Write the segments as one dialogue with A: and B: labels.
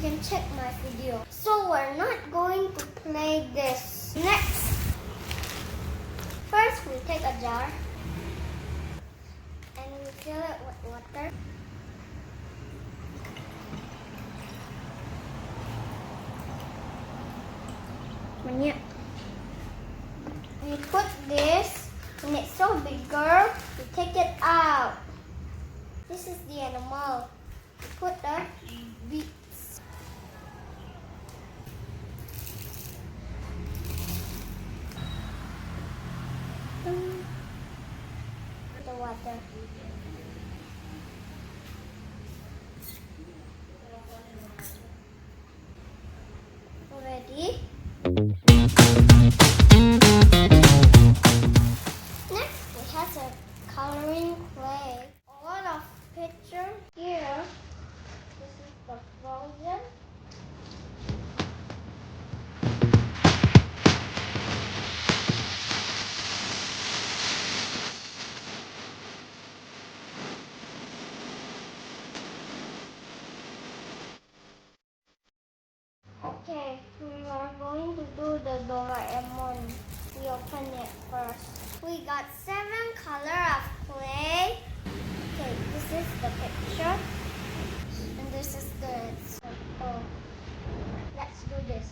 A: can check my video. So we're not going to play this. Next, first we take a jar and we fill it with water. We put this, and it's so bigger, we take it out. This is the animal. We put the beets. The water. Ready? Next, we have a coloring clay. A lot of picture here. This is the frozen. Okay, we are going to do the Doraemon. We open it first. We got 7 colors of clay. Okay, this is the picture. And this is the circle. Let's do this.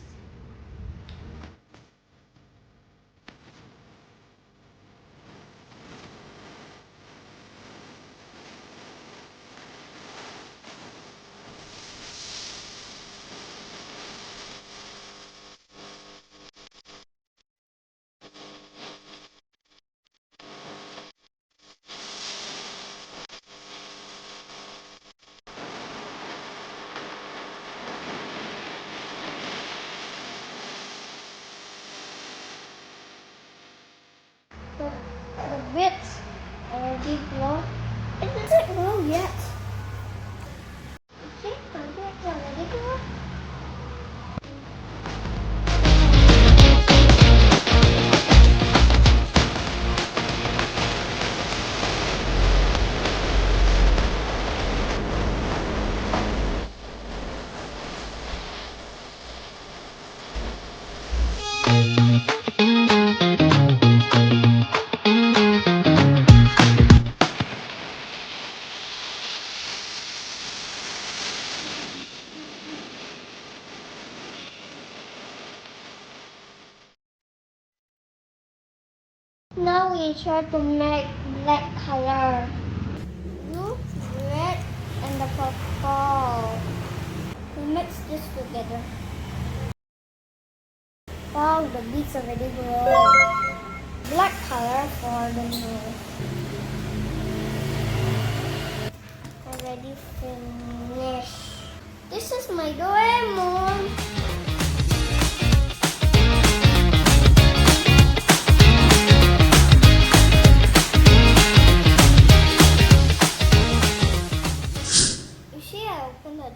A: The bits already grow. It doesn't grow yet. Okay, the bits already grow. Now we try to make black color. Blue, red, and the purple. We mix this together. Wow, the beads already grow. Black color for the nose. Already finished. This is my Doraemon.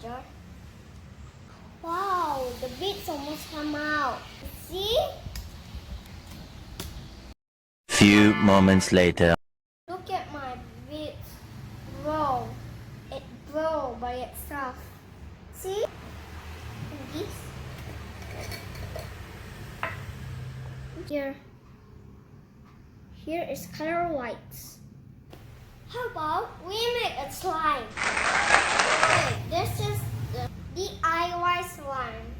A: Jar. Wow, the beads almost come out. See?
B: Few moments later.
A: Look at my beads grow. It grow by itself. See? And this. Here is color whites. How about we make a slime? Okay, this is the DIY slime.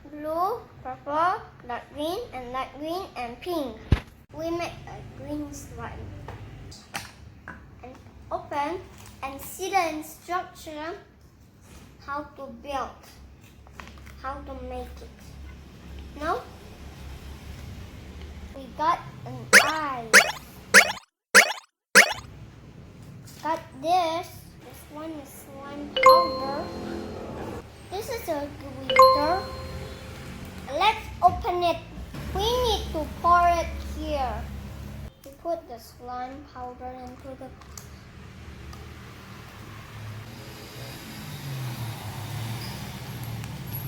A: Blue, purple, dark green, and light green, and pink. We make a green slime. And open and see the instruction how to build. How to make it. No? We got an eye. Got this. This one is slime powder. This is a glitter. Let's open it. We need to pour it here. We put the slime powder into the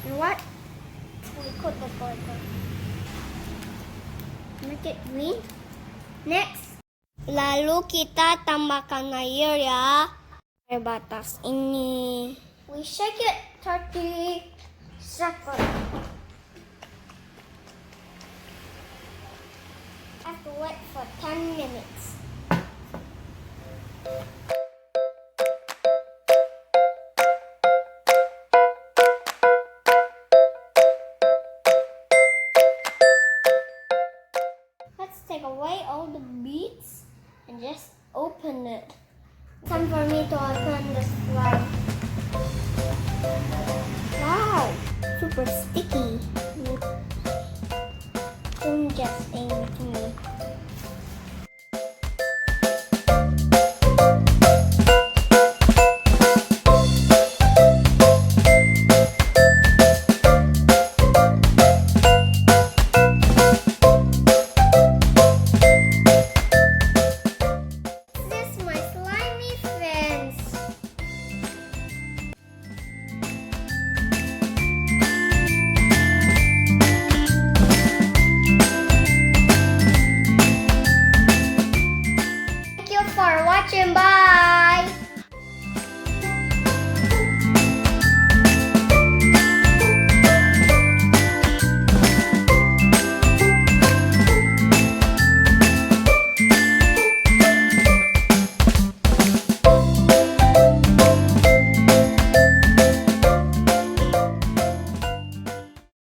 A: and what? We put the glitter. Make it green. Next, lalu kita tambahkan air ya. Air batas ini. We shake it 30 seconds. Have to wait for 10 minutes. Let's take away all the beads and just open it. Time for me to open the slime. Wow, super sticky.